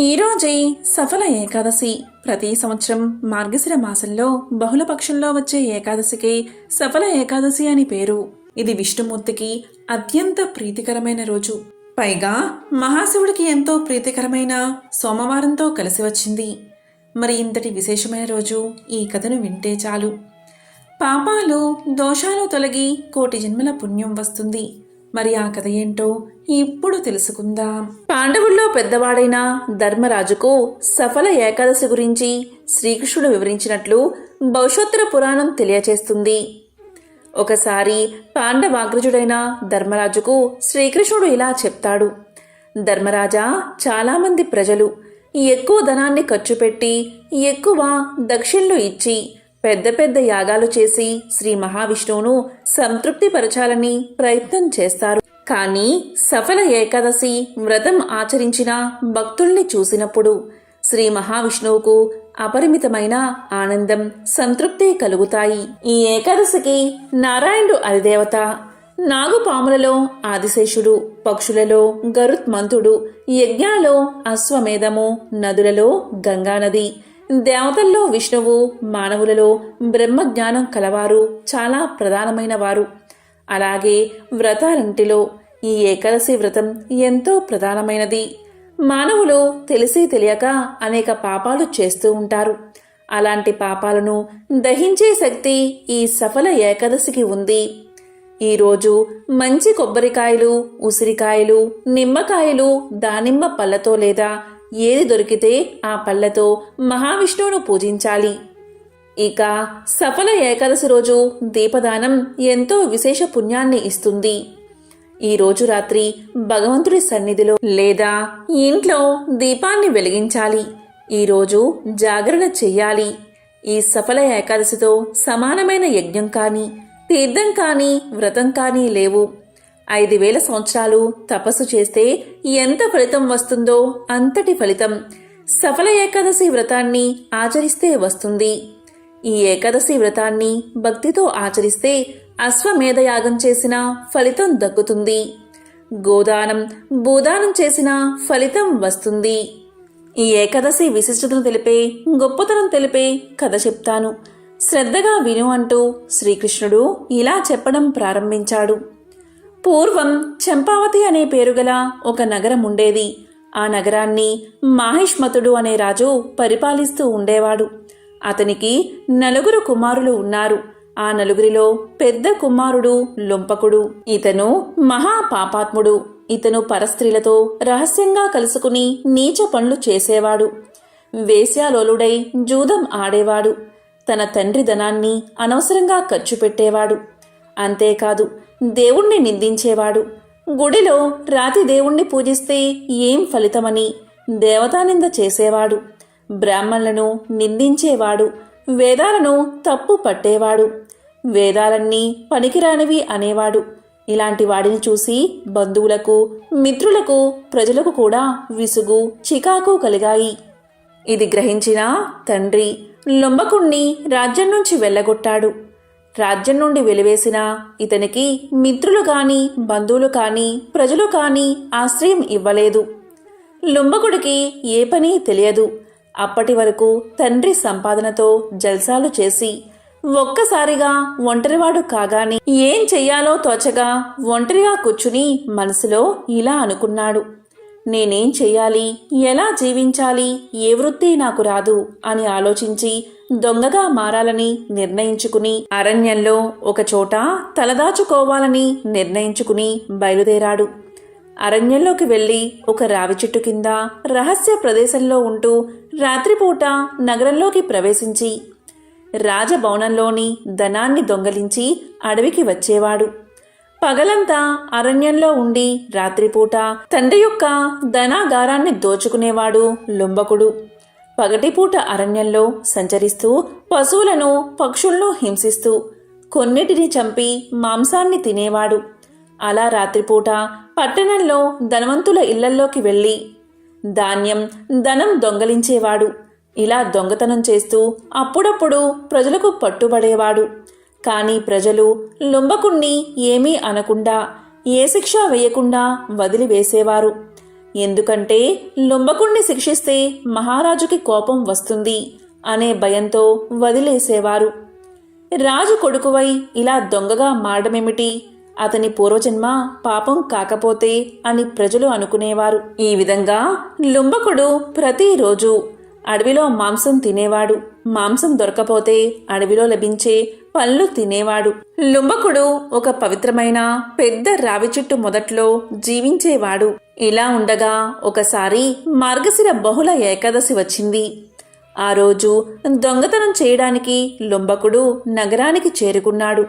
ఈరోజే సఫల ఏకాదశి. ప్రతి సంవత్సరం మార్గశిర మాసంలో బహుళపక్షంలో వచ్చే ఏకాదశికి సఫల ఏకాదశి అని పేరు. ఇది విష్ణుమూర్తికి అత్యంత ప్రీతికరమైన రోజు. పైగా మహాశివుడికి ఎంతో ప్రీతికరమైన సోమవారంతో కలిసి వచ్చింది. మరి ఇంతటి విశేషమైన రోజు ఈ కథను వింటే చాలు. పాపాలు దోషాలు తొలగి కోటి జన్మల పుణ్యం వస్తుంది. మరి ఆ కథ ఏంటో ఇప్పుడు తెలుసుకుందాం. పాండవుల్లో పెద్దవాడైన ధర్మరాజుకు సఫల ఏకాదశి గురించి శ్రీకృష్ణుడు వివరించినట్లు భవిష్యోత్తర పురాణం తెలియచేస్తుంది. ఒకసారి పాండవాగ్రజుడైన ధర్మరాజుకు శ్రీకృష్ణుడు ఇలా చెప్తాడు. ధర్మరాజా, చాలామంది ప్రజలు ఎక్కువ ధనాన్ని ఖర్చు పెట్టి ఎక్కువ దక్షిణలు ఇచ్చి పెద్ద పెద్ద యాగాలు చేసి శ్రీ మహావిష్ణువును సంతృప్తిపరచాలని ప్రయత్నం చేస్తారు. కానీ సఫల ఏకాదశి వ్రతం ఆచరించిన భక్తుల్ని చూసినప్పుడు శ్రీ మహావిష్ణువుకు అపరిమితమైన ఆనందం, సంతృప్తి కలుగుతాయి. ఈ ఏకాదశికి నారాయణుడు అధిదేవత. నాగుపాములలో ఆదిశేషుడు, పక్షులలో గరుత్మంతుడు, యజ్ఞాలలో అశ్వమేధము, నదులలో గంగానది, దేవతల్లో విష్ణువు, మానవులలో బ్రహ్మజ్ఞానం కలవారు చాలా ప్రధానమైన వారు. అలాగే వ్రతాలంటిలో ఈ ఏకాదశి వ్రతం ఎంతో ప్రధానమైనది. మానవులు తెలిసి తెలియక అనేక పాపాలు చేస్తూ ఉంటారు. అలాంటి పాపాలను దహించే శక్తి ఈ సఫల ఏకాదశికి ఉంది. ఈరోజు మంచి కొబ్బరికాయలు, ఉసిరికాయలు, నిమ్మకాయలు, దానిమ్మ పళ్ళతో లేదా ఏది దొరికితే ఆ పళ్ళతో మహావిష్ణువును పూజించాలి. ఇక సఫల ఏకాదశి రోజు దీపదానం ఎంతో విశేష పుణ్యాన్ని ఇస్తుంది. ఈ రోజు రాత్రి భగవంతుడి సన్నిధిలో లేదా ఇంట్లో దీపాన్ని వెలిగించాలి. ఈరోజు జాగరణ చెయ్యాలి. ఈ సఫల ఏకాదశితో సమానమైన యజ్ఞం కానీ, తీర్థం కానీ, వ్రతం కానీ లేవు. 5000 సంవత్సరాలు తపస్సు చేస్తే ఎంత ఫలితం వస్తుందో అంతటి ఫలితం సఫల ఏకాదశి వ్రతాన్ని ఆచరిస్తే వస్తుంది. ఈ ఏకాదశి వ్రతాన్ని భక్తితో ఆచరిస్తే అశ్వమేధ యాగం చేసిన ఫలితం దక్కుతుంది. గోదానం, భూదానం చేసిన ఫలితం వస్తుంది. ఈ ఏకాదశి విశిష్టతను తెలిపే, గొప్పతనం తెలిపే కథ చెప్తాను, శ్రద్ధగా విను అంటూ శ్రీకృష్ణుడు ఇలా చెప్పడం ప్రారంభించాడు. పూర్వం చంపావతి అనే పేరుగల ఒక నగరం ఉండేది. ఆ నగరాన్ని మాహిష్మతుడు అనే రాజు పరిపాలిస్తూ ఉండేవాడు. అతనికి 4 కుమారులు ఉన్నారు. ఆ 4 పెద్ద కుమారుడు లొంపకుడు. ఇతను మహా పాపాత్ముడు. ఇతను పరస్త్రీలతో రహస్యంగా కలుసుకుని నీచ పనులు చేసేవాడు. వేశ్యాలోలుడై జూదం ఆడేవాడు. తన తండ్రి ధనాన్ని అనవసరంగా ఖర్చు పెట్టేవాడు. అంతేకాదు, దేవుణ్ణి నిందించేవాడు. గుడిలో రాతి దేవుణ్ణి పూజిస్తే ఏం ఫలితమని దేవతానింద చేసేవాడు. బ్రాహ్మణులను నిందించేవాడు. వేదాలను తప్పు పట్టేవాడు. వేదాలన్నీ పనికిరానివి అనేవాడు. ఇలాంటి వాడిని చూసి బంధువులకు, మిత్రులకు, ప్రజలకు కూడా విసుగు, చికాకు కలిగాయి. ఇది గ్రహించిన తండ్రి లొంబకుణ్ణి రాజ్యం నుంచి వెళ్ళగొట్టాడు. రాజ్యం నుండి వెలివేసిన ఇతనికి మిత్రులు కాని, బంధువులు కాని, ప్రజలు కాని ఆశ్రయం ఇవ్వలేదు. లుంబకుడికి ఏ పని తెలియదు. అప్పటి వరకు తండ్రి సంపాదనతో జల్సాలు చేసి ఒక్కసారిగా ఒంటరివాడు కాగానే ఏం చెయ్యాలో తోచగా ఒంటరిగా కూర్చుని మనసులో ఇలా అనుకున్నాడు. నేనేం చెయ్యాలి, ఎలా జీవించాలి, ఏ వృత్తి నాకు రాదు అని ఆలోచించి దొంగగా మారాలని నిర్ణయించుకుని అరణ్యంలో ఒకచోట తలదాచుకోవాలని నిర్ణయించుకుని బయలుదేరాడు. అరణ్యంలోకి వెళ్లి ఒక రావి చెట్టు కింద రహస్య ప్రదేశంలో ఉంటూ రాత్రిపూట నగరంలోకి ప్రవేశించి రాజభవనంలోని ధనాన్ని దొంగలించి అడవికి వచ్చేవాడు. పగలంతా అరణ్యంలో ఉండి రాత్రిపూట తండ్రి యొక్క ధనాగారాన్ని దోచుకునేవాడు లుంబకుడు. పగటిపూట అరణ్యంలో సంచరిస్తూ పశువులను, పక్షులను హింసిస్తూ కొన్నిటిని చంపి మాంసాన్ని తినేవాడు. అలా రాత్రిపూట పట్టణంలో ధనవంతుల ఇళ్లల్లోకి వెళ్లి ధాన్యం, ధనం దొంగలించేవాడు. ఇలా దొంగతనం చేస్తూ అప్పుడప్పుడు ప్రజలకు పట్టుబడేవాడు. కానీ ప్రజలు లుంబకుణ్ణి ఏమీ అనకుండా, ఏ శిక్ష వేయకుండా వదిలివేసేవారు. ఎందుకంటే లుంబకుణ్ణి శిక్షిస్తే మహారాజుకి కోపం వస్తుంది అనే భయంతో వదిలేసేవారు. రాజు కొడుకువై ఇలా దొంగగా మారడమేమిటి, అతని పూర్వజన్మ పాపం కాకపోతే అని ప్రజలు అనుకునేవారు. ఈ విధంగా లుంబకుడు ప్రతిరోజు అడవిలో మాంసం తినేవాడు. మాంసం దొరకపోతే అడవిలో లభించే పళ్ళు తినేవాడు. లుంబకుడు ఒక పవిత్రమైన పెద్ద రావి చెట్టు మొదట్లో జీవించేవాడు. ఇలా ఉండగా ఒకసారి మార్గశిర బహుళ ఏకాదశి వచ్చింది. ఆ రోజు దొంగతనం చేయడానికి లుంబకుడు నగరానికి చేరుకున్నాడు.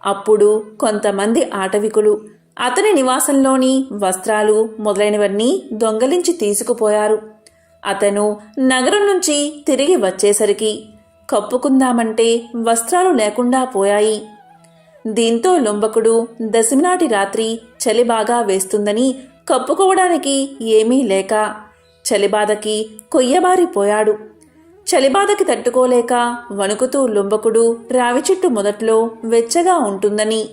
అప్పుడు కొంతమంది ఆటవికులు అతని నివాసంలోని వస్త్రాలు మొదలైనవన్నీ దొంగలించి తీసుకుపోయారు. అతను నగరం నుంచి తిరిగి వచ్చేసరికి కప్పుకుందామంటే వస్త్రాలు లేకుండా పోయాయి. దీంతో లుంబకుడు దశమినాటి రాత్రి చలి బాగా వేస్తుందని కప్పుకోవడానికి ఏమీ లేక చలిబాధకి కొయ్యబారిపోయాడు. చలిబాధకి తట్టుకోలేక వణుకుతూ లుంబకుడు రావి చెట్టు మొదట్లో వెచ్చగా ఉంటుందని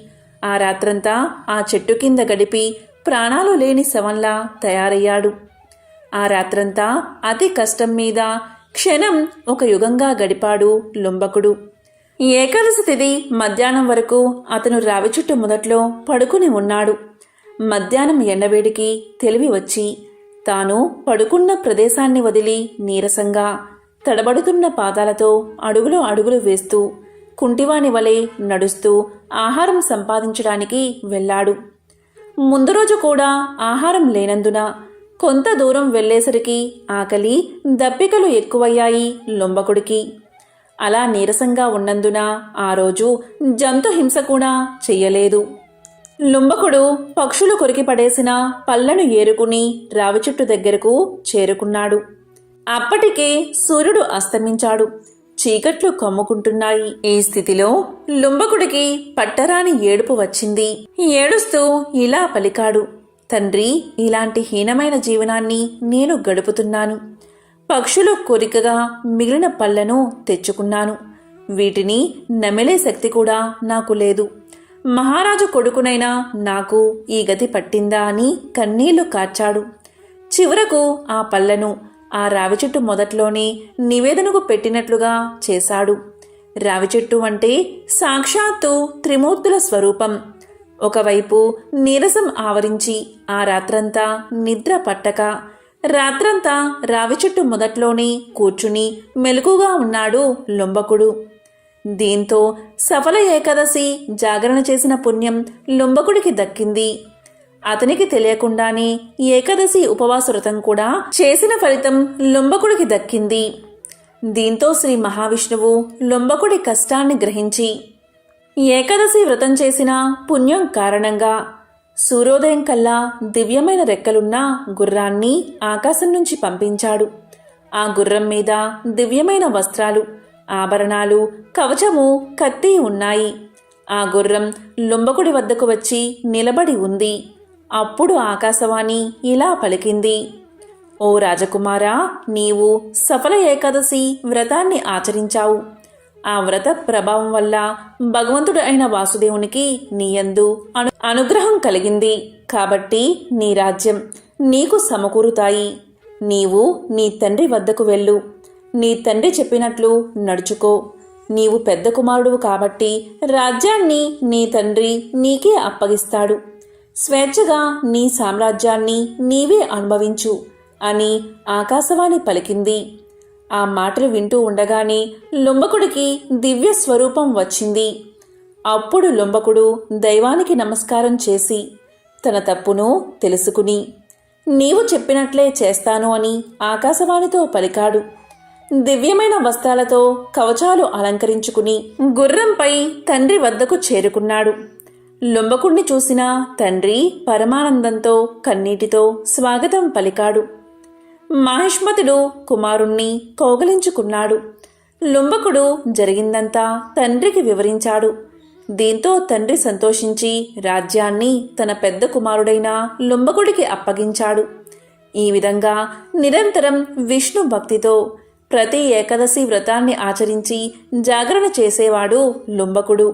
ఆ రాత్రంతా ఆ చెట్టు కింద గడిపి ప్రాణాలు లేని శవంలా తయారయ్యాడు. ఆ రాత్రంతా అతి కష్టం మీద క్షణం ఒక యుగంగా గడిపాడు లుంబకుడు. ఏకాదశి తిథి మధ్యాహ్నం వరకు అతను రావి చెట్టు మొదట్లో పడుకుని ఉన్నాడు. మధ్యాహ్నం ఎండవేడికి తెలివి వచ్చి తాను పడుకున్న ప్రదేశాన్ని వదిలి నీరసంగా తడబడుతున్న పాదాలతో అడుగులు వేస్తూ కుంటివాని వలె నడుస్తూ ఆహారం సంపాదించడానికి వెళ్ళాడు. ముందు రోజు కూడా ఆహారం లేనందున కొంత దూరం వెళ్ళేసరికి ఆకలి దప్పికలు ఎక్కువయ్యాయి లుంబకుడికి. అలా నీరసంగా ఉన్నందున ఆ రోజు జంతు హింస కూడా చెయ్యలేదు. లుంబకుడు పక్షులు కొరికి పడేసిన పళ్ళను ఏరుకుని రావి చెట్టు దగ్గరకు చేరుకున్నాడు. అప్పటికే సూర్యుడు అస్తమించాడు. చీకట్లు కమ్ముకుంటున్నాయి. ఈ స్థితిలో లుంబకుడికి పట్టరాని ఏడుపు వచ్చింది. ఏడుస్తూ ఇలా పలికాడు, తండ్రి, ఇలాంటి హీనమైన జీవనాన్ని నేను గడుపుతున్నాను. పక్షులు కోరికగా మిగిలిన పళ్ళను తెచ్చుకున్నాను. వీటిని నమిలే శక్తి కూడా నాకు లేదు. మహారాజు కొడుకునైనా నాకు ఈ గతి పట్టిందా అని కన్నీళ్లు కార్చాడు. చివరకు ఆ పళ్ళను ఆ రావి చెట్టు మొదట్లోనే నివేదనకు పెట్టినట్లుగా చేశాడు. రావి చెట్టు అంటే సాక్షాత్తు త్రిమూర్తుల స్వరూపం. ఒకవైపు నీరసం ఆవరించి ఆ రాత్రంతా నిద్ర పట్టక రాత్రంతా రావి చెట్టు మొదట్లోనే కూర్చుని మెలకుగా ఉన్నాడు లుంబకుడు. దీంతో సఫల ఏకాదశి జాగరణ చేసిన పుణ్యం లుంబకుడికి దక్కింది. అతనికి తెలియకుండానే ఏకాదశి ఉపవాస వ్రతం కూడా చేసిన ఫలితం లుంబకుడికి దక్కింది. దీంతో శ్రీ మహావిష్ణువు లుంబకుడి కష్టాన్ని గ్రహించి ఏకాదశి వ్రతం చేసిన పుణ్యం కారణంగా సూర్యోదయం కల్లా దివ్యమైన రెక్కలున్న గుర్రాన్ని ఆకాశం నుంచి పంపించాడు. ఆ గుర్రం మీద దివ్యమైన వస్త్రాలు, ఆభరణాలు, కవచము, కత్తి ఉన్నాయి. ఆ గుర్రం లుంబకుడి వద్దకు వచ్చి నిలబడి ఉంది. అప్పుడు ఆకాశవాణి ఇలా పలికింది, ఓ రాజకుమారా, నీవు సఫల ఏకాదశి వ్రతాన్ని ఆచరించావు. ఆ వ్రత ప్రభావం వల్ల భగవంతుడు అయిన వాసుదేవునికి నీయందు అనుగ్రహం కలిగింది. కాబట్టి నీ రాజ్యం నీకు సమకూరుతాయి. నీవు నీ తండ్రి వద్దకు వెళ్ళు. నీ తండ్రి చెప్పినట్లు నడుచుకో. నీవు పెద్ద కుమారుడువు కాబట్టి రాజ్యాన్ని నీ తండ్రి నీకే అప్పగిస్తాడు. స్వేచ్ఛగా నీ సామ్రాజ్యాన్ని నీవే అనుభవించు అని ఆకాశవాణి పలికింది. ఆ మాటలు వింటూ ఉండగానే లుంబకుడికి దివ్య స్వరూపం వచ్చింది. అప్పుడు లుంబకుడు దైవానికి నమస్కారం చేసి తన తప్పును తెలుసుకుని నీవు చెప్పినట్లే చేస్తాను అని ఆకాశవాణితో పలికాడు. దివ్యమైన వస్త్రాలతో కవచాలు అలంకరించుకుని గుర్రంపై తండ్రి వద్దకు చేరుకున్నాడు. లుంబకుణ్ణి చూసిన తండ్రి పరమానందంతో కన్నీటితో స్వాగతం పలికాడు. మాహిష్మతుడు కుమారుణ్ణి కౌగలించుకున్నాడు. లుంబకుడు జరిగిందంతా తండ్రికి వివరించాడు. దీంతో తండ్రి సంతోషించి రాజ్యాన్ని తన పెద్ద కుమారుడైన లుంబకుడికి అప్పగించాడు. ఈ విధంగా నిరంతరం విష్ణు భక్తితో ప్రతి ఏకాదశి వ్రతాన్ని ఆచరించి జాగరణ చేసేవాడు లుంబకుడు.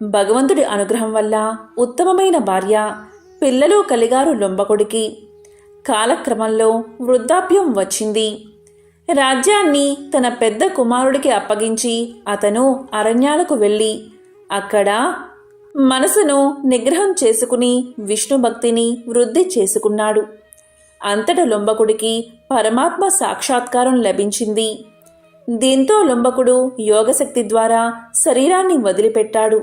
భగవంతుడి అనుగ్రహం వల్ల ఉత్తమమైన భార్య, పిల్లలు కలిగారు లుంబకుడికి. కాలక్రమంలో వృద్ధాప్యం వచ్చింది. రాజ్యాన్ని తన పెద్ద కుమారుడికి అప్పగించి అతను అరణ్యాలకు వెళ్ళి అక్కడ మనసును నిగ్రహం చేసుకుని విష్ణు భక్తిని వృద్ధి చేసుకున్నాడు. అంతట లుంబకుడికి పరమాత్మ సాక్షాత్కారం లభించింది. దీంతో లుంబకుడు యోగశక్తి ద్వారా శరీరాన్ని వదిలిపెట్టాడు.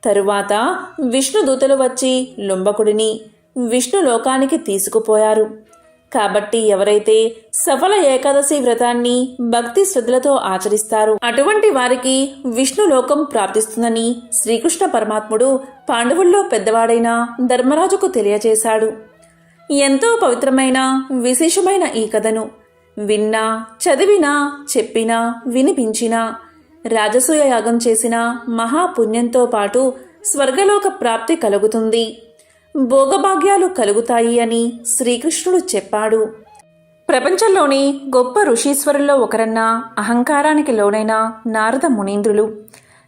తరువాత విష్ణుదూతలు వచ్చి లుంబకుడిని విష్ణులోకానికి తీసుకుపోయారు. కాబట్టి ఎవరైతే సఫల ఏకాదశి వ్రతాన్ని భక్తి శ్రద్ధలతో ఆచరిస్తారో అటువంటి వారికి విష్ణులోకం ప్రాప్తిస్తుందని శ్రీకృష్ణ పరమాత్ముడు పాండవుల్లో పెద్దవాడైన ధర్మరాజుకు తెలియజేశాడు. ఎంతో పవిత్రమైన విశేషమైన ఈ కథను విన్నా, చదివినా, చెప్పినా, వినిపించినా రాజసూయ యాగం చేసిన మహాపుణ్యంతో పాటు స్వర్గలోక ప్రాప్తి కలుగుతుంది, భోగభాగ్యాలు కలుగుతాయి అని శ్రీకృష్ణుడు చెప్పాడు. ప్రపంచంలోని గొప్ప ఋషీశ్వరుల్లో ఒకరన్న అహంకారానికి లోనైన నారద మునీంద్రులు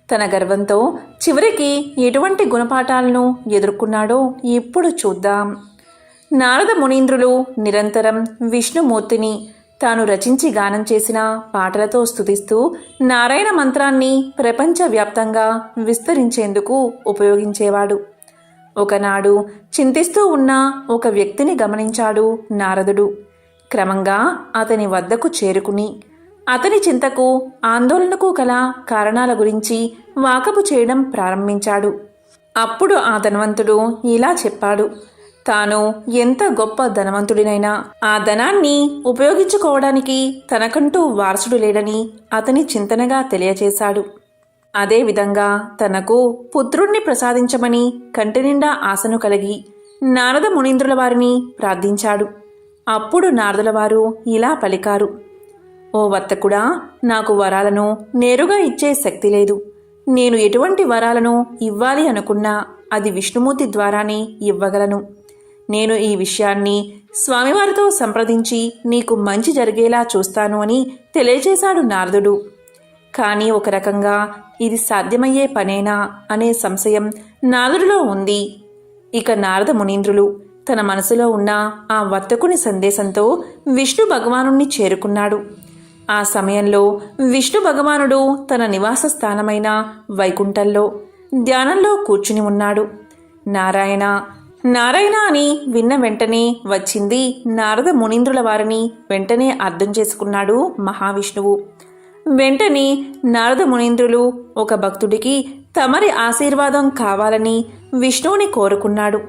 తన గర్వంతో చివరికి ఎటువంటి గుణపాఠాలను ఎదుర్కొన్నాడో ఇప్పుడు చూద్దాం. నారద మునీంద్రులు నిరంతరం విష్ణుమూర్తిని తాను రచించి గానం చేసిన పాటలతో స్తుతిస్తూ నారాయణ మంత్రాన్ని ప్రపంచవ్యాప్తంగా విస్తరించేందుకు ఉపయోగించేవాడు. ఒకనాడు చింతిస్తూ ఉన్న ఒక వ్యక్తిని గమనించాడు నారదుడు. క్రమంగా అతని వద్దకు చేరుకుని అతని చింతకు, ఆందోళనకు గల కారణాల గురించి వాకబు చేయడం ప్రారంభించాడు. అప్పుడు ఆ ధనవంతుడు ఇలా చెప్పాడు. తాను ఎంత గొప్ప ధనవంతుడినైనా ఆ ధనాన్ని ఉపయోగించుకోవడానికి తనకంటూ వారసుడు లేడని అతని చింతనగా తెలియచేశాడు. అదేవిధంగా తనకు పుత్రుణ్ణి ప్రసాదించమని కంటినిండా ఆశను కలిగి నారద మునీంద్రుల వారిని ప్రార్థించాడు. అప్పుడు నారదుల వారు ఇలా పలికారు. ఓ వర్తకుడా, నాకు వరాలను నేరుగా ఇచ్చే శక్తి లేదు. నేను ఎటువంటి వరాలను ఇవ్వాలి అనుకున్నా అది విష్ణుమూర్తి ద్వారానే ఇవ్వగలను. నేను ఈ విషయాన్ని స్వామివారితో సంప్రదించి నీకు మంచి జరిగేలా చూస్తాను అని తెలియజేశాడు నారదుడు. కానీ ఒక రకంగా ఇది సాధ్యమయ్యే పనేనా అనే సంశయం నారదుడిలో ఉంది. ఇక నారద మునీంద్రులు తన మనసులో ఉన్న ఆ వర్తకుని సందేశంతో విష్ణు భగవానుణ్ణి చేరుకున్నాడు. ఆ సమయంలో విష్ణు భగవానుడు తన నివాస స్థానమైన వైకుంఠంలో ధ్యానంలో కూర్చుని ఉన్నాడు. నారాయణ నారాయణ అని విన్న వెంటనే వచ్చింది నారద మునీంద్రుల వారిని వెంటనే అర్థం చేసుకున్నాడు మహావిష్ణువు. వెంటనే నారద మునీంద్రులు ఒక భక్తుడికి తమరి ఆశీర్వాదం కావాలని విష్ణువుని కోరుకున్నాడు.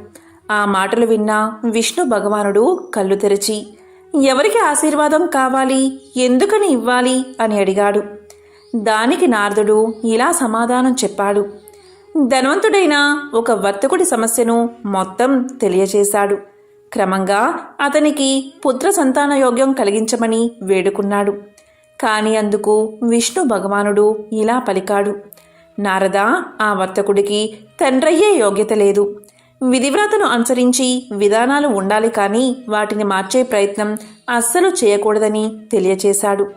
ఆ మాటలు విన్న విష్ణు భగవానుడు కళ్ళు తెరిచి ఎవరికి ఆశీర్వాదం కావాలి, ఎందుకని ఇవ్వాలి అని అడిగాడు. దానికి నారదుడు ఇలా సమాధానం చెప్పాడు. ధనవంతుడైన ఒక వర్తకుడి సమస్యను మొత్తం తెలియజేశాడు. క్రమంగా అతనికి పుత్ర సంతాన యోగ్యం కలిగించమని వేడుకున్నాడు. కాని అందుకు విష్ణు భగవానుడు ఇలా పలికాడు. నారద, ఆ వర్తకుడికి తండ్రయ్యే యోగ్యత లేదు. విధివ్రతను అనుసరించి విధానాలు ఉండాలి కానీ వాటిని మార్చే ప్రయత్నం అస్సలు చేయకూడదని తెలియచేశాడు.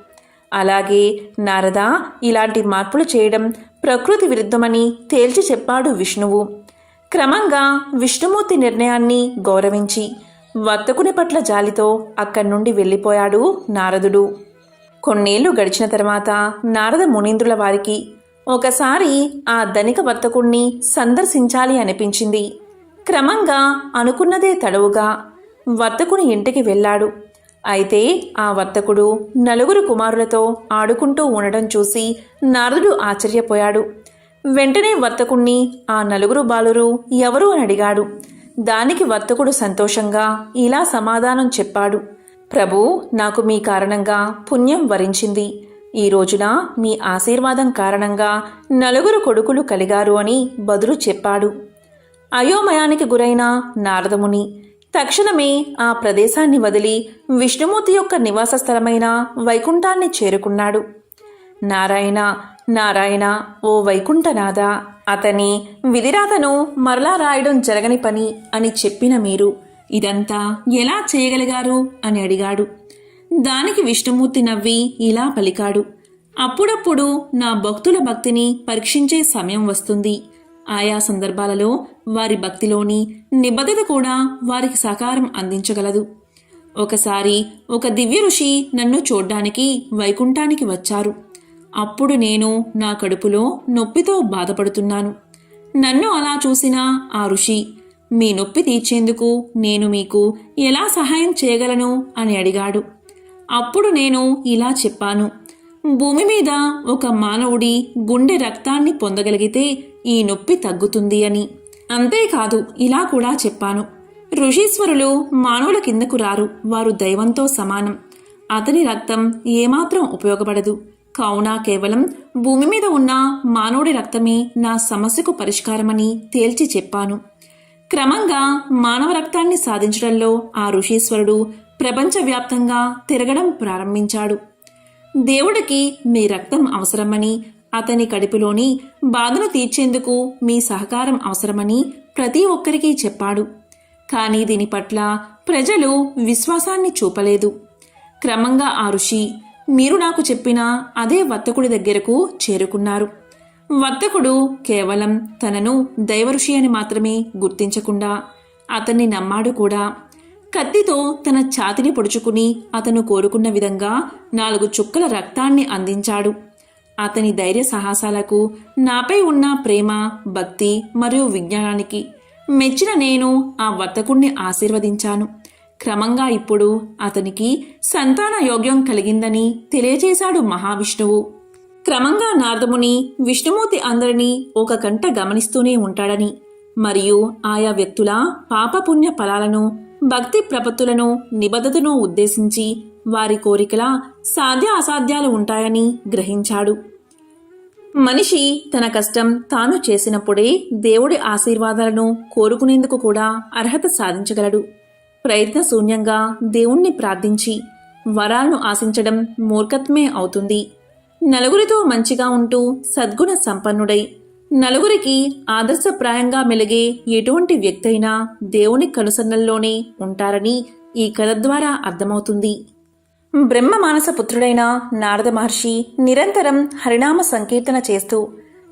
అలాగే నారద, ఇలాంటి మార్పులు చేయడం ప్రకృతి విరుద్ధమని తేల్చి చెప్పాడు విష్ణువు. క్రమంగా విష్ణుమూర్తి నిర్ణయాన్ని గౌరవించి వర్తకుని పట్ల జాలితో అక్కడి నుండి వెళ్ళిపోయాడు నారదుడు. కొన్నేళ్లు గడిచిన తర్వాత నారద మునీంద్రుల వారికి ఒకసారి ఆ ధనిక వర్తకుణ్ణి సందర్శించాలి అనిపించింది. క్రమంగా అనుకున్నదే తడవుగా వర్తకుని ఇంటికి వెళ్ళాడు. అయితే ఆ వర్తకుడు నలుగురు కుమారులతో ఆడుకుంటూ ఉండడం చూసి నారదుడు ఆశ్చర్యపోయాడు. వెంటనే వర్తకుణ్ణి ఆ నలుగురు బాలురు ఎవరు అని అడిగాడు. దానికి వర్తకుడు సంతోషంగా ఇలా సమాధానం చెప్పాడు. ప్రభు, నాకు మీ కారణంగా పుణ్యం వరించింది. ఈ రోజున మీ ఆశీర్వాదం కారణంగా నలుగురు కొడుకులు కలిగారు అని బదులు చెప్పాడు. అయోమయానికి గురైన నారదముని తక్షణమే ఆ ప్రదేశాన్ని వదిలి విష్ణుమూర్తి యొక్క నివాస స్థలమైన వైకుంఠాన్ని చేరుకున్నాడు. నారాయణ నారాయణ, ఓ వైకుంఠనాథ, అతని విధిరాతను మరలా రాయడం జరగని పని అని చెప్పిన మీరు ఇదంతా ఎలా చేయగలిగారు అని అడిగాడు. దానికి విష్ణుమూర్తి నవ్వి ఇలా పలికాడు. అప్పుడప్పుడు నా భక్తుల భక్తిని పరీక్షించే సమయం వస్తుంది. ఆయా సందర్భాలలో వారి భక్తిలోని నిబద్ధత కూడా వారికి సహకారం అందించగలదు. ఒకసారి ఒక దివ్య ఋషి నన్ను చూడ్డానికి వైకుంఠానికి వచ్చారు. అప్పుడు నేను నా కడుపులో నొప్పితో బాధపడుతున్నాను. నన్ను అలా చూసిన ఆ ఋషి, మీ నొప్పి తీర్చేందుకు నేను మీకు ఎలా సహాయం చేయగలను అని అడిగాడు. అప్పుడు నేను ఇలా చెప్పాను, భూమి మీద ఒక మానవుడి గుండె రక్తాన్ని పొందగలిగితే ఈ నొప్పి తగ్గుతుంది అని. అంతేకాదు ఇలా కూడా చెప్పాను, ఋషీశ్వరులు మానవుల కిందకు రారు, వారు దైవంతో సమానం. అతని రక్తం ఏమాత్రం ఉపయోగపడదు. కావున కేవలం భూమి మీద ఉన్న మానవుడి రక్తమే నా సమస్యకు పరిష్కారమని తేల్చి చెప్పాను. క్రమంగా మానవ రక్తాన్ని సాధించడంలో ఆ ఋషీశ్వరుడు ప్రపంచవ్యాప్తంగా తిరగడం ప్రారంభించాడు. దేవుడికి మీ రక్తం అవసరమని, అతని కడుపులోని బాధను తీర్చేందుకు మీ సహకారం అవసరమని ప్రతి ఒక్కరికి చెప్పాడు. కానీ దీని పట్ల ప్రజలు విశ్వాసాన్ని చూపలేదు. క్రమంగా ఆ ఋషి మీరు నాకు చెప్పిన అదే వర్తకుడి దగ్గరకు చేరుకున్నారు. వర్తకుడు కేవలం తనను దైవఋషి అని మాత్రమే గుర్తించకుండా అతన్ని నమ్మాడు కూడా. కత్తితో తన ఛాతిని పొడుచుకుని అతను కోరుకున్న విధంగా 4 చుక్కల రక్తాన్ని అందించాడు. అతని ధైర్య సాహసాలకు, నాపై ఉన్న ప్రేమ, భక్తి మరియు విజ్ఞానానికి మెచ్చిన నేను ఆ వర్తకుణ్ణి ఆశీర్వదించాను. క్రమంగా ఇప్పుడు అతనికి సంతాన యోగ్యం కలిగిందని తెలియజేశాడు మహావిష్ణువు. క్రమంగా నారదముని విష్ణుమూర్తి అందరినీ ఒక కంట గమనిస్తూనే ఉంటాడని, మరియు ఆయా వ్యక్తుల పాపపుణ్య ఫలాలను, భక్తి ప్రపత్తులను, నిబద్ధతను ఉద్దేశించి వారి కోరికల సాధ్య అసాధ్యాలు ఉంటాయని గ్రహించాడు. మనిషి తన కష్టం తాను చేసినప్పుడే దేవుడి ఆశీర్వాదాలను కోరుకునేందుకు కూడా అర్హత సాధించగలడు. ప్రయత్నశూన్యంగా దేవుణ్ణి ప్రార్థించి వరాలను ఆశించడం మూర్ఖత్వమే అవుతుంది. నలుగురితో మంచిగా ఉంటూ సద్గుణ సంపన్నుడై నలుగురికి ఆదర్శప్రాయంగా మెలిగే ఎటువంటి వ్యక్తి అయినా దేవుని కనుసన్నల్లోనే ఉంటారని ఈ కథ ద్వారా అర్థమవుతుంది. బ్రహ్మ మానస పుత్రుడైన నారద మహర్షి నిరంతరం హరినామ సంకీర్తన చేస్తూ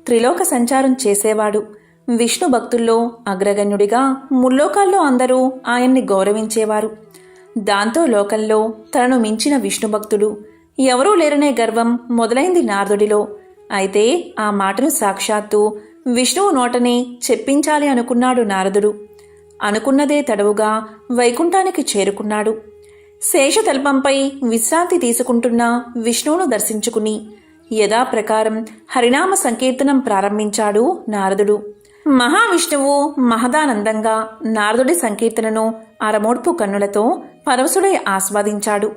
త్రిలోక సంచారం చేసేవాడు. విష్ణు భక్తుల్లో అగ్రగణ్యుడిగా ముల్లోకాల్లో అందరూ ఆయన్ని గౌరవించేవారు. దాంతో లోకంలో తనను మించిన విష్ణు భక్తుడు ఎవరూ లేరనే గర్వం మొదలైంది నారదుడిలో. అయితే ఆ మాటను సాక్షాత్తు విష్ణువు నోటనే చెప్పించాలి అనుకున్నాడు నారదుడు. అనుకున్నదే తడవుగా వైకుంఠానికి చేరుకున్నాడు. శేషతల్పంపై విశ్రాంతి తీసుకుంటున్న విష్ణువును దర్శించుకుని యథాప్రకారం హరినామ సంకీర్తనం ప్రారంభించాడు నారదుడు. మహావిష్ణువు మహదానందంగా నారదుడి సంకీర్తనను అరమోడ్పు కన్నులతో పరవశుడై ఆస్వాదించాడు.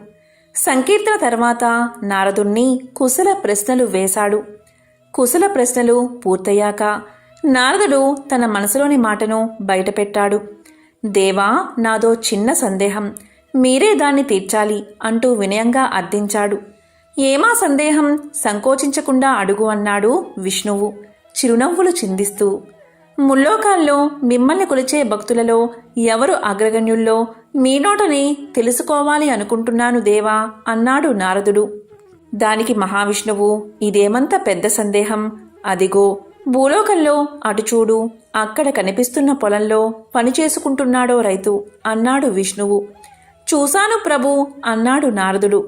సంకీర్తన తర్వాత నారదుణ్ణి కుశల ప్రశ్నలు వేశాడు. కుశల ప్రశ్నలు పూర్తయ్యాక నారదుడు తన మనసులోని మాటను బయటపెట్టాడు. దేవా, నాదో చిన్న సందేహం, మీరే దాన్ని తీర్చాలి అంటూ వినయంగా అర్థించాడు. ఏమా సందేహం, సంకోచించకుండా అడుగు అన్నాడు విష్ణువు చిరునవ్వులు చిందిస్తూ. ముల్లోకాల్లో మిమ్మల్ని కొలిచే భక్తులలో ఎవరు అగ్రగణ్యుల్లో మీ నోటని తెలుసుకోవాలి అనుకుంటున్నాను దేవా అన్నాడు నారదుడు. దానికి మహావిష్ణువు, ఇదేమంత పెద్ద సందేహం, అదిగో భూలోకంలో అటు చూడు, అక్కడ కనిపిస్తున్న పొలంలో పనిచేసుకుంటున్నాడో రైతు అన్నాడు విష్ణువు. చూశాను ప్రభు అన్నాడు నారదుడు.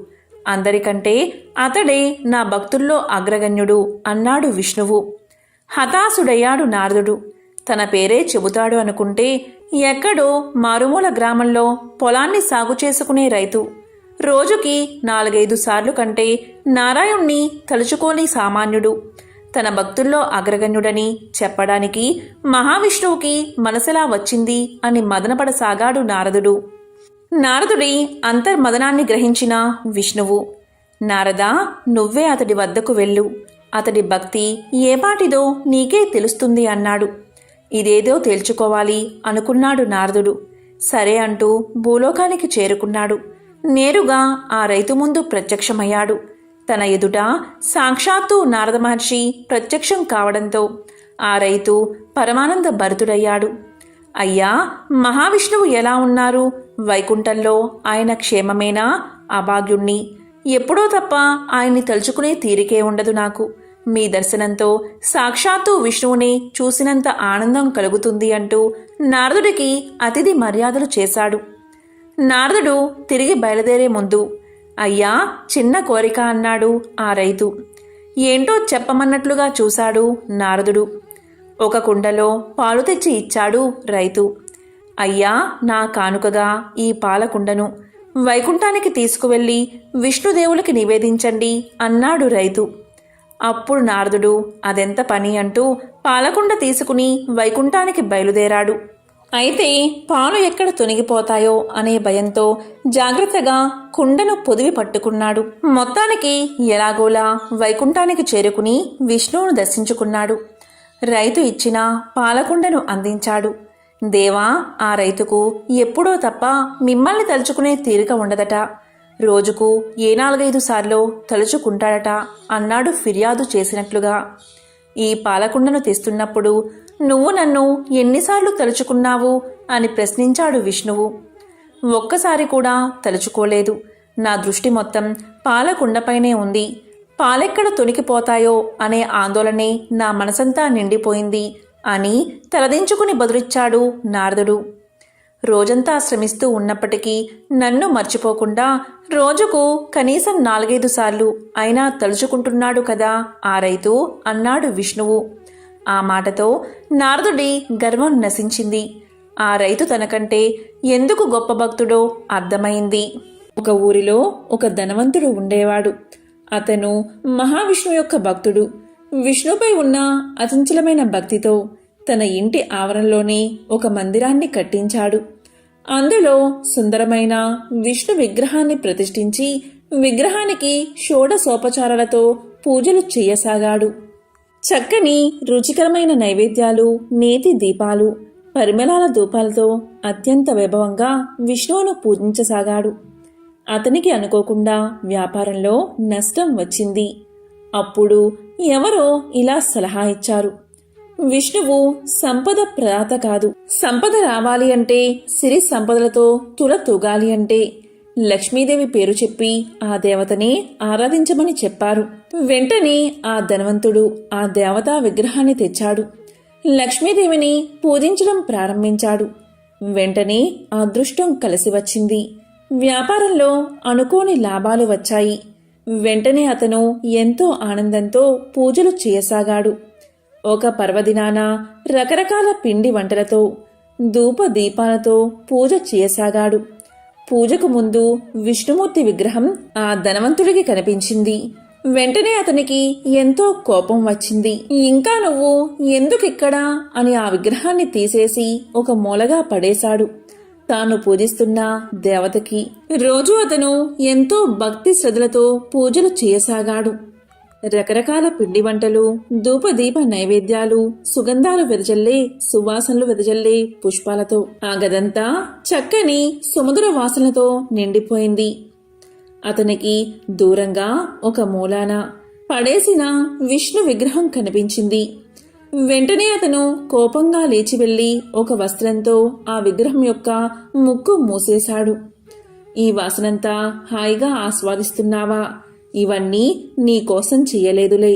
అందరికంటే అతడే నా భక్తుల్లో అగ్రగణ్యుడు అన్నాడు విష్ణువు. హతాశుడయ్యాడు నారదుడు. తన పేరే చెబుతాడు అనుకుంటే ఎక్కడో మారుమూల గ్రామంలో పొలాన్ని సాగు చేసుకునే రైతు రోజుకి 4-5 సార్లు కంటే నారాయణ్ణి తలుచుకోని సామాన్యుడు తన భక్తుల్లో అగ్రగణ్యుడని చెప్పడానికి మహావిష్ణువుకి మనసెలా వచ్చింది అని మదనపడసాగాడు నారదుడు. నారదుడి అంతర్మదనాన్ని గ్రహించిన విష్ణువు, నారదా, నువ్వే అతడి వద్దకు వెళ్ళు, అతడి భక్తి ఏపాటిదో నీకే తెలుస్తుంది అన్నాడు. ఇదేదో తేల్చుకోవాలి అనుకున్నాడు నారదుడు. సరే అంటూ భూలోకానికి చేరుకున్నాడు. నేరుగా ఆ రైతు ముందు ప్రత్యక్షమయ్యాడు. తన ఎదుట సాక్షాత్తు నారద మహర్షి ప్రత్యక్షం కావడంతో ఆ రైతు పరమానంద భరితుడయ్యాడు. అయ్యా, మహావిష్ణువు ఎలా ఉన్నారు? వైకుంఠంలో ఆయన క్షేమమేనా? అభాగ్యుణ్ణి, ఎప్పుడో తప్ప ఆయన్ని తలుచుకునే తీరికే ఉండదు నాకు. మీ దర్శనంతో సాక్షాత్తు విష్ణువుని చూసినంత ఆనందం కలుగుతుంది అంటూ నారదుడికి అతిథి మర్యాదలు చేశాడు. నారదుడు తిరిగి బయలుదేరే ముందు, అయ్యా, చిన్న కోరిక అన్నాడు ఆ రైతు. ఏంటో చెప్పమన్నట్లుగా చూశాడు నారదుడు. ఒక కుండలో పాలు తెచ్చి ఇచ్చాడు రైతు. అయ్యా, నా కానుకగా ఈ పాలకుండను వైకుంఠానికి తీసుకువెళ్ళి విష్ణుదేవులకి నివేదించండి అన్నాడు రైతు. అప్పుడు నారదుడు అదెంత పని అంటూ పాలకుండ తీసుకుని వైకుంఠానికి బయలుదేరాడు. అయితే పాలు ఎక్కడ తొనిగిపోతాయో అనే భయంతో జాగ్రత్తగా కుండను పొదివి పట్టుకున్నాడు. మొత్తానికి ఎలాగోలా వైకుంఠానికి చేరుకుని విష్ణువును దర్శించుకున్నాడు. రైతు ఇచ్చిన పాలకుండను అందించాడు. దేవా, ఆ రైతుకు ఎప్పుడో తప్ప మిమ్మల్ని తలుచుకునే తీరిక ఉండదట. రోజుకు 4-5 సార్లు తలుచుకుంటాడట అన్నాడు ఫిర్యాదు చేసినట్లుగా. ఈ పాలకుండను తెస్తున్నప్పుడు నువ్వు నన్ను ఎన్నిసార్లు తలుచుకున్నావు అని ప్రశ్నించాడు విష్ణువు. ఒక్కసారి కూడా తలుచుకోలేదు. నా దృష్టి మొత్తం పాలకుండపైనే ఉంది. పాలెక్కడ తొనికిపోతాయో అనే ఆందోళనే నా మనసంతా నిండిపోయింది అని తలదించుకుని బదులిచ్చాడు నారదుడు. రోజంతా శ్రమిస్తూ ఉన్నప్పటికీ నన్ను మర్చిపోకుండా రోజుకు కనీసం 4-5 సార్లు అయినా తలుచుకుంటున్నాడు కదా ఆ రైతు అన్నాడు విష్ణువు. ఆ మాటతో నారదుడి గర్వం నశించింది. ఆ రైతు తనకంటే ఎందుకు గొప్ప భక్తుడో అర్థమైంది. ఒక ఊరిలో ఒక ధనవంతుడు ఉండేవాడు. అతను మహావిష్ణువు యొక్క భక్తుడు. విష్ణుపై ఉన్న అచంచలమైన భక్తితో తన ఇంటి ఆవరణలోనే ఒక మందిరాన్ని కట్టించాడు. అందులో సుందరమైన విష్ణు విగ్రహాన్ని ప్రతిష్ఠించి విగ్రహానికి షోడశోపచారాలతో పూజలు చేయసాగాడు. చక్కని రుచికరమైన నైవేద్యాలు, నేతి దీపాలు, పరిమళాల ధూపాలతో అత్యంత వైభవంగా విష్ణువును పూజించసాగాడు. అతనికి అనుకోకుండా వ్యాపారంలో నష్టం వచ్చింది. అప్పుడు ఎవరో ఇలా సలహా ఇచ్చారు. విష్ణువు సంపద ప్రదాత కాదు. సంపద రావాలి అంటే, సిరి సంపదలతో తుల తూగాలి అంటే లక్ష్మీదేవి పేరు చెప్పి ఆ దేవతనే ఆరాధించమని చెప్పారు. వెంటనే ఆ ధనవంతుడు ఆ దేవతా విగ్రహాన్ని తెచ్చాడు. లక్ష్మీదేవిని పూజించడం ప్రారంభించాడు. వెంటనే అదృష్టం కలిసి వచ్చింది. వ్యాపారంలో అనుకోని లాభాలు వచ్చాయి. వెంటనే అతను ఎంతో ఆనందంతో పూజలు చేయసాగాడు. ఒక పర్వదినాన రకరకాల పిండి వంటలతో, ధూప దీపాలతో పూజ చేయసాగాడు. పూజకు ముందు విష్ణుమూర్తి విగ్రహం ఆ ధనవంతుడికి కనిపించింది. వెంటనే అతనికి ఎంతో కోపం వచ్చింది. ఇంకా నువ్వు ఎందుకిక్కడా అని ఆ విగ్రహాన్ని తీసేసి ఒక మూలగా పడేశాడు. తాను పూజిస్తున్న దేవతకి రోజు అతను ఎంతో భక్తి శ్రద్ధలతో పూజలు చేయసాగాడు. రకరకాల పిండి వంటలు, ధూపదీప నైవేద్యాలు, సుగంధాలు వెదజల్లే, సువాసనలు వెదజల్లే పుష్పాలతో ఆ గదంతా చక్కని సుమధుర వాసనలతో నిండిపోయింది. అతనికి దూరంగా ఒక మూలాన పడేసిన విష్ణు విగ్రహం కనిపించింది. వెంటనే అతను కోపంగా లేచి వెళ్లి ఒక వస్త్రంతో ఆ విగ్రహం యొక్క ముక్కు మూసేశాడు. ఈ వాసనంతా హాయిగా ఆస్వాదిస్తున్నావా? ఇవన్నీ నీకోసం చెయ్యలేదులే.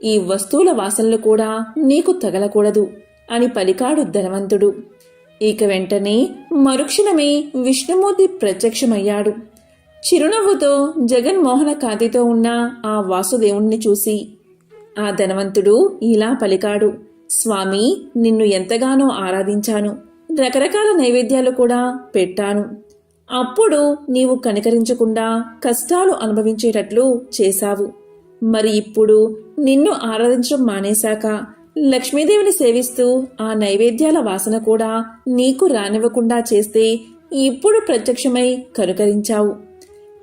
ఈ వస్తువుల వాసనలు కూడా నీకు తగలకూడదు అని పలికాడు ధనవంతుడు. ఇక వెంటనే మరుక్షణమే విష్ణుమూర్తి ప్రత్యక్షమయ్యాడు. చిరునవ్వుతో జగన్మోహన కాంతితో ఉన్న ఆ వాసుదేవుణ్ణి చూసి ఆ ధనవంతుడు ఇలా పలికాడు. స్వామి, నిన్ను ఎంతగానో ఆరాధించాను. రకరకాల నైవేద్యాలు కూడా పెట్టాను. అప్పుడు నీవు కనికరించకుండా కష్టాలు అనుభవించేటట్లు చేశావు. మరి ఇప్పుడు నిన్ను ఆరాధించడం మానేశాక లక్ష్మీదేవిని సేవిస్తూ ఆ నైవేద్యాల వాసన కూడా నీకు రానివ్వకుండా చేస్తే ఇప్పుడు ప్రత్యక్షమై కనుకరించావు.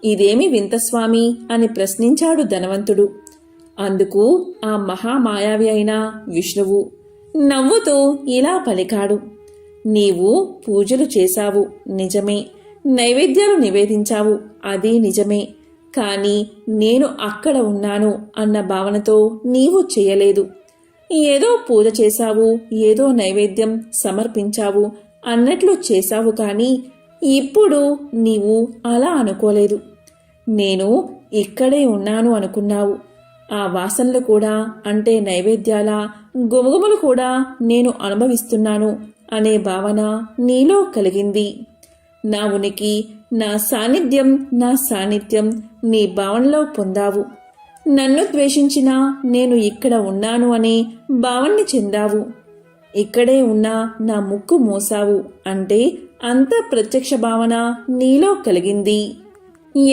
ఇదేమి వింత స్వామి అని ప్రశ్నించాడు ధనవంతుడు. అందుకు ఆ మహామాయావి అయిన విష్ణువు నవ్వుతూ ఇలా పలికాడు. నీవు పూజలు చేశావు నిజమే, నైవేద్యాలు నివేదించావు అది నిజమే. కాని నేను అక్కడ ఉన్నాను అన్న భావనతో నీవు చేయలేదు. ఏదో పూజ చేశావు, ఏదో నైవేద్యం సమర్పించావు అన్నట్లు చేశావు. కాని ఇప్పుడు నీవు అలా అనుకోలేదు. నేను ఇక్కడే ఉన్నాను అనుకున్నావు. ఆ వాసనలు కూడా, అంటే నైవేద్యాల గుమగుమలు కూడా నేను అనుభవిస్తున్నాను అనే భావన నీలో కలిగింది. నా ఉనికి, నా సాన్నిధ్యం నీ భావనలో పొందావు. నన్ను ద్వేషించినా నేను ఇక్కడ ఉన్నాను అనే భావన్ని చెందావు. ఇక్కడే ఉన్నా నా ముక్కు మోసావు అంటే అంత ప్రత్యక్ష భావన నీలో కలిగింది.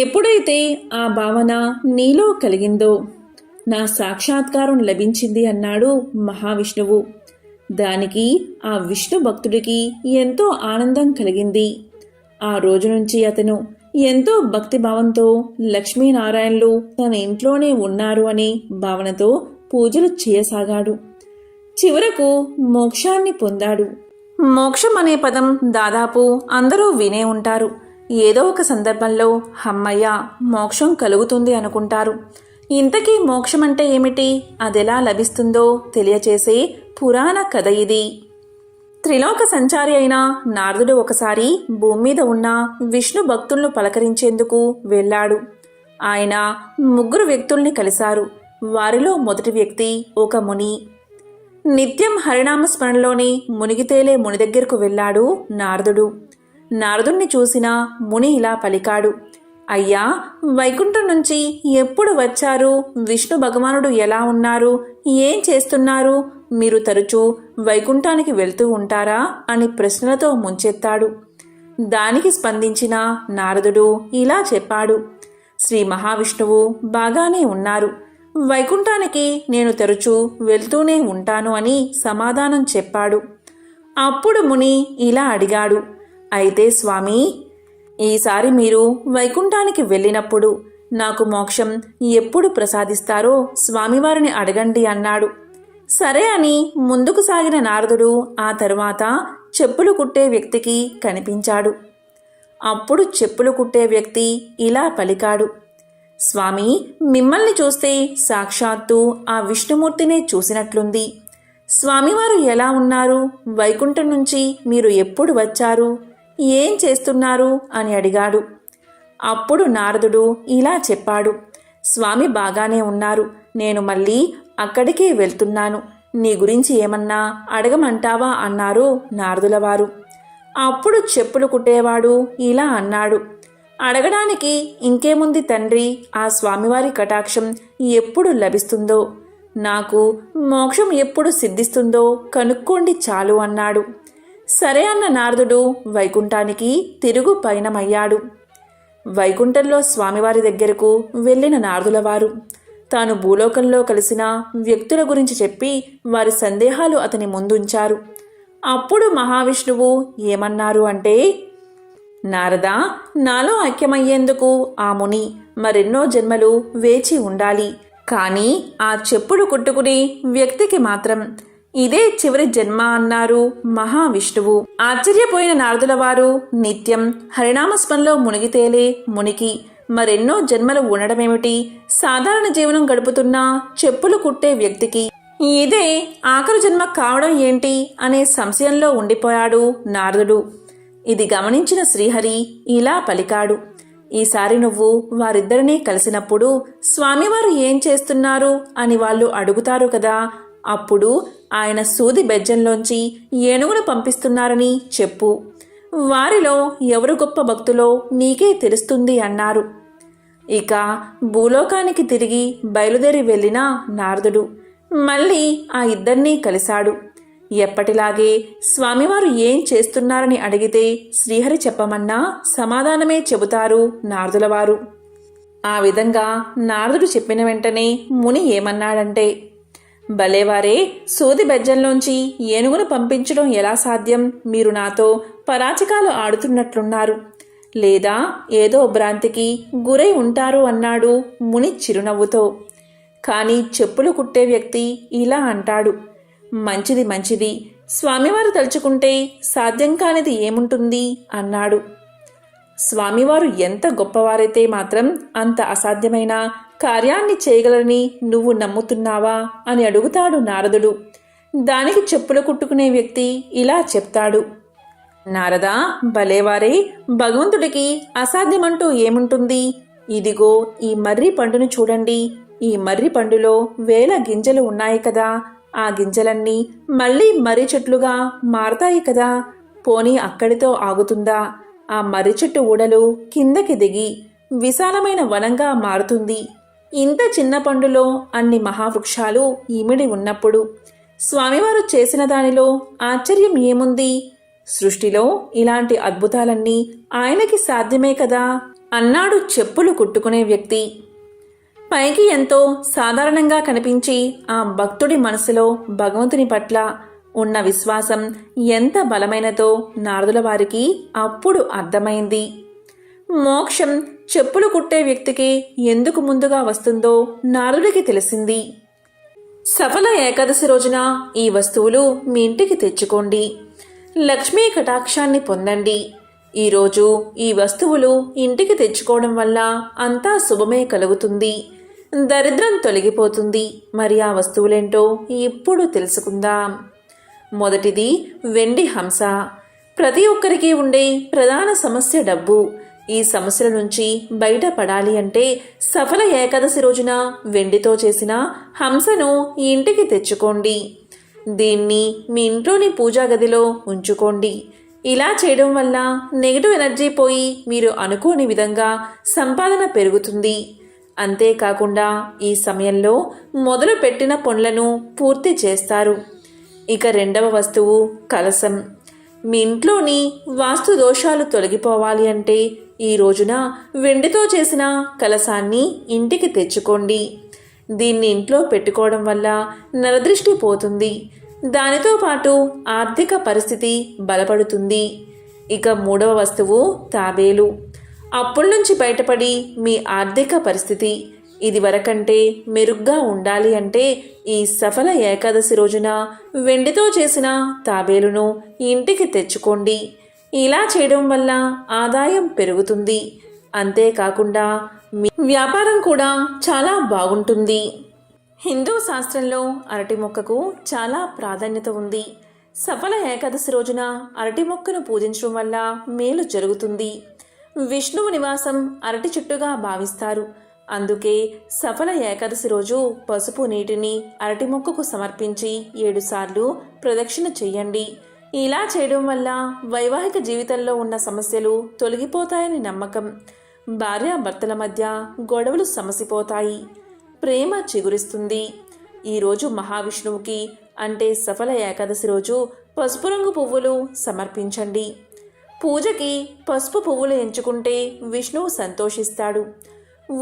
ఎప్పుడైతే ఆ భావన నీలో కలిగిందో నా సాక్షాత్కారం లభించింది అన్నాడు మహావిష్ణువు. దానికి ఆ విష్ణు భక్తుడికి ఎంతో ఆనందం కలిగింది. ఆ రోజు నుంచి అతను ఎంతో భక్తిభావంతో లక్ష్మీనారాయణులు తన ఇంట్లోనే ఉన్నారు అనే భావనతో పూజలు చేయసాగాడు. చివరకు మోక్షాన్ని పొందాడు. మోక్షం అనే పదం దాదాపు అందరూ వినే ఉంటారు. ఏదో ఒక సందర్భంలో హమ్మయ్య మోక్షం కలుగుతుంది అనుకుంటారు. ఇంతకీ మోక్షం అంటే ఏమిటి, అదెలా లభిస్తుందో తెలియచేసే పురాణ కథ ఇది. త్రిలోక సంచారి అయిన నారదుడు ఒకసారి భూమి మీద ఉన్న విష్ణు భక్తులను పలకరించేందుకు వెళ్ళాడు. ఆయన 3 వ్యక్తుల్ని కలిశారు. వారిలో మొదటి వ్యక్తి ఒక ముని. నిత్యం హరినామ స్మరణలోని మునిగితేలే ముని దగ్గరకు వెళ్ళాడు నారదుడు. నారదుణ్ణి చూసిన ముని ఇలా పలికాడు, అయ్యా, వైకుంఠం నుంచి ఎప్పుడు వచ్చారు? విష్ణు భగవానుడు ఎలా ఉన్నారు? ఏం చేస్తున్నారు? మీరు తరచూ వైకుంఠానికి వెళ్తూ ఉంటారా అని ప్రశ్నలతో ముంచెత్తాడు. దానికి స్పందించిన నారదుడు ఇలా చెప్పాడు, శ్రీ మహావిష్ణువు బాగానే ఉన్నారు. వైకుంఠానికి నేను తరచూ వెళ్తూనే ఉంటాను అని సమాధానం చెప్పాడు. అప్పుడు ముని ఇలా అడిగాడు, అయితే స్వామి, ఈసారి మీరు వైకుంఠానికి వెళ్ళినప్పుడు నాకు మోక్షం ఎప్పుడు ప్రసాదిస్తారో స్వామివారిని అడగండి అన్నాడు. సరే అని ముందుకు సాగిన నారదుడు ఆ తరువాత చెప్పులు కుట్టే వ్యక్తికి కనిపించాడు. అప్పుడు చెప్పులు కుట్టే వ్యక్తి ఇలా పలికాడు, స్వామి, మిమ్మల్ని చూస్తే సాక్షాత్తు ఆ విష్ణుమూర్తినే చూసినట్లుంది. స్వామివారు ఎలా ఉన్నారు? వైకుంఠం నుంచి మీరు ఎప్పుడు వచ్చారు? ఏం చేస్తున్నారు అని అడిగాడు. అప్పుడు నారదుడు ఇలా చెప్పాడు, స్వామి బాగానే ఉన్నారు. నేను మళ్ళీ అక్కడికే వెళ్తున్నాను. నీ గురించి ఏమన్నా అడగమంటావా అన్నారు నారదులవారు. అప్పుడు చెప్పులు కుట్టేవాడు ఇలా అన్నాడు, అడగడానికి ఇంకేముంది తండ్రి, ఆ స్వామివారి కటాక్షం ఎప్పుడు లభిస్తుందో, నాకు మోక్షం ఎప్పుడు సిద్ధిస్తుందో కనుక్కోండి చాలు అన్నాడు. సరే అన్న నారదుడు వైకుంఠానికి తిరుగు పయనమయ్యాడు. వైకుంఠంలో స్వామివారి దగ్గరకు వెళ్ళిన నారదులవారు తాను భూలోకంలో కలిసిన వ్యక్తుల గురించి చెప్పి వారి సందేహాలు అతని ముందుంచారు. అప్పుడు మహావిష్ణువు ఏమన్నారు అంటే, నారదా, నాలో ఐక్యమయ్యేందుకు ఆ ముని మరెన్నో జన్మలు వేచి ఉండాలి. కానీ ఆ చెప్పులు కుట్టుకునే వ్యక్తికి మాత్రం ఇదే చివరి జన్మ అన్నారు మహావిష్ణువు. ఆశ్చర్యపోయిన నారదులవారు నిత్యం హరినామస్మరణలో మునిగితేలే మునికి మరెన్నో జన్మలు ఉండడమేమిటి? సాధారణ జీవనం గడుపుతున్న చెప్పులు కుట్టే వ్యక్తికి ఇదే ఆఖరి జన్మ కావడం ఏంటి అనే సంశయంలో ఉండిపోయాడు నారదుడు. ఇది గమనించిన శ్రీహరి ఇలా పలికాడు, ఈసారి నువ్వు వారిద్దరినీ కలిసినప్పుడు స్వామివారు ఏం చేస్తున్నారు అని వాళ్ళు అడుగుతారు కదా, అప్పుడు ఆయన సూది బెజ్జంలోంచి ఏనుగును పంపిస్తున్నారని చెప్పు. వారిలో ఎవరు గొప్ప భక్తులో నీకే తెలుస్తుంది అన్నారు. ఇక భూలోకానికి తిరిగి బయలుదేరి వెళ్ళిన నారదుడు మళ్ళీ ఆ ఇద్దరినీ కలిశాడు. ఎప్పటిలాగే స్వామివారు ఏం చేస్తున్నారని అడిగితే శ్రీహరి చెప్పమన్నా సమాధానమే చెబుతారు నారదులవారు. ఆ విధంగా నారదుడు చెప్పిన వెంటనే ముని ఏమన్నాడంటే, భలేవారే, సూది బెజ్జంలోంచి ఏనుగును పంపించడం ఎలా సాధ్యం? మీరు నాతో పరాచికాలు ఆడుతున్నట్లున్నారు, లేదా ఏదో భ్రాంతికి గురై ఉంటారు అన్నాడు ముని చిరునవ్వుతో. కానీ చెప్పులు కుట్టే వ్యక్తి ఇలా అంటాడు, మంచిది మంచిది, స్వామివారు తలుచుకుంటే సాధ్యం కానిది ఏముంటుంది అన్నాడు. స్వామివారు ఎంత గొప్పవారైతే మాత్రం అంత అసాధ్యమైన కార్యాన్ని చేయగలరని నువ్వు నమ్ముతున్నావా అని అడుగుతాడు నారదుడు. దానికి చెప్పులు కుట్టుకునే వ్యక్తి ఇలా చెప్తాడు, నారదా, భలేవారే, భగవంతుడికి అసాధ్యమంటూ ఏముంటుంది? ఇదిగో ఈ మర్రి పండును చూడండి. ఈ మర్రి పండులో 1000 గింజలు ఉన్నాయి కదా, ఆ గింజలన్నీ మళ్ళీ మర్రి చెట్లుగా మారతాయి కదా. పోనీ అక్కడితో ఆగుతుందా? ఆ మర్రి చెట్టు ఊడలు కిందకి దిగి విశాలమైన వనంగా మారుతుంది. ఇంత చిన్న పండులో అన్ని మహావృక్షాలు ఇమిడి ఉన్నప్పుడు స్వామివారు చేసిన దానిలో ఆశ్చర్యం ఏముంది? సృష్టిలో ఇలాంటి అద్భుతాలన్నీ ఆయనకి సాధ్యమే కదా అన్నాడు చెప్పులు కుట్టుకునే వ్యక్తి. పైకి ఎంతో సాధారణంగా కనిపించి ఆ భక్తుడి మనసులో భగవంతుని పట్ల ఉన్న విశ్వాసం ఎంత బలమైనదో నారదుల వారికి అప్పుడు అర్థమైంది. మోక్షం చెప్పులు కుట్టే వ్యక్తికి ఎందుకు ముందుగా వస్తుందో నారదుడికి తెలిసింది. సఫల ఏకాదశి రోజున ఈ వస్తువులు మీ ఇంటికి తెచ్చుకోండి. లక్ష్మీ కటాక్షాన్ని పొందండి. ఈరోజు ఈ వస్తువులు ఇంటికి తెచ్చుకోవడం వల్ల అంతా శుభమే కలుగుతుంది, దరిద్రం తొలగిపోతుంది. మరి ఆ వస్తువులేంటో ఇప్పుడు తెలుసుకుందాం. మొదటిది వెండి హంస. ప్రతి ఒక్కరికి ఉండే ప్రధాన సమస్య డబ్బు. ఈ సమస్యల నుంచి బయటపడాలి అంటే సఫల ఏకాదశి రోజున వెండితో చేసిన హంసను ఇంటికి తెచ్చుకోండి. దీన్ని మీ ఇంట్లోని పూజా గదిలో ఉంచుకోండి. ఇలా చేయడం వల్ల నెగిటివ్ ఎనర్జీ పోయి మీరు అనుకోని విధంగా సంపాదన పెరుగుతుంది. అంతేకాకుండా ఈ సమయంలో మొదలు పెట్టిన పనులను పూర్తి చేస్తారు. ఇక రెండవ వస్తువు కలశం. మీ ఇంట్లోని వాస్తు దోషాలు తొలగిపోవాలి అంటే ఈ రోజున వెండితో చేసిన కలశాన్ని ఇంటికి తెచ్చుకోండి. దీన్ని ఇంట్లో పెట్టుకోవడం వల్ల నరదృష్టి పోతుంది. దానితో పాటు ఆర్థిక పరిస్థితి బలపడుతుంది. ఇక మూడవ వస్తువు తాబేలు. అప్పుల నుంచి బయటపడి మీ ఆర్థిక పరిస్థితి ఇది వరకంటే మెరుగ్గా ఉండాలి అంటే ఈ సఫల ఏకాదశి రోజున వెండితో చేసిన తాబేలును ఇంటికి తెచ్చుకోండి. ఇలా చేయడం వల్ల ఆదాయం పెరుగుతుంది. అంతేకాకుండా మీ వ్యాపారం కూడా చాలా బాగుంటుంది. హిందూ శాస్త్రంలో అరటి మొక్కకు చాలా ప్రాధాన్యత ఉంది. సఫల ఏకాదశి రోజున అరటి మొక్కను పూజించడం వల్ల మేలు జరుగుతుంది. విష్ణువు నివాసం అరటి చెట్టుగా భావిస్తారు. అందుకే సఫల ఏకాదశి రోజు పసుపు నీటిని అరటి మొక్కకు సమర్పించి 7 సార్లు ప్రదక్షిణ చెయ్యండి. ఇలా చేయడం వల్ల వైవాహిక జీవితంలో ఉన్న సమస్యలు తొలగిపోతాయని నమ్మకం. భార్యాభర్తల మధ్య గొడవలు సమసిపోతాయి. ప్రేమ చిగురిస్తుంది. ఈరోజు మహావిష్ణువుకి అంటే సఫల ఏకాదశి రోజు పసుపు రంగు పువ్వులు సమర్పించండి. పూజకి పసుపు పువ్వులు ఎంచుకుంటే విష్ణువు సంతోషిస్తాడు.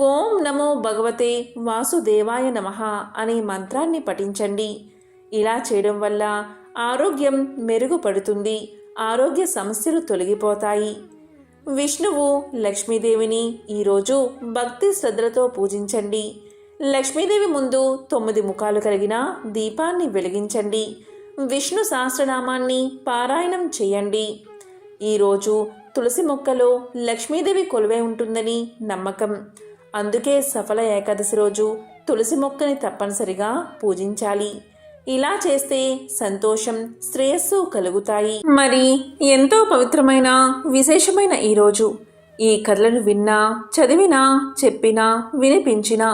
ఓం నమో భగవతే వాసుదేవాయ నమః అనే మంత్రాన్ని పఠించండి. ఇలా చేయడం వల్ల ఆరోగ్యం మెరుగుపడుతుంది. ఆరోగ్య సమస్యలు తొలగిపోతాయి. విష్ణువు లక్ష్మీదేవిని ఈరోజు భక్తి శ్రద్ధలతో పూజించండి. లక్ష్మీదేవి ముందు 9 ముఖాలు కలిగిన దీపాన్ని వెలిగించండి. విష్ణు సహస్రనామాన్ని పారాయణం చేయండి. ఈరోజు తులసి మొక్కలో లక్ష్మీదేవి కొలువై ఉంటుందని నమ్మకం. అందుకే సఫల ఏకాదశి రోజు తులసి మొక్కని తప్పనిసరిగా పూజించాలి. ఇలా చేస్తే సంతోషం, శ్రేయస్సు కలుగుతాయి. మరి ఎంతో పవిత్రమైన విశేషమైన ఈరోజు ఈ కథలను విన్నా, చదివినా, చెప్పినా, వినిపించినా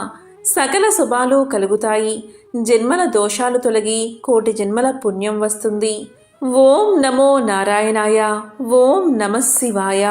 సకల శుభాలు కలుగుతాయి. జన్మల దోషాలు తొలగి కోటి జన్మల పుణ్యం వస్తుంది. ఓం నమో నారాయణాయ. ఓం నమః శివాయ.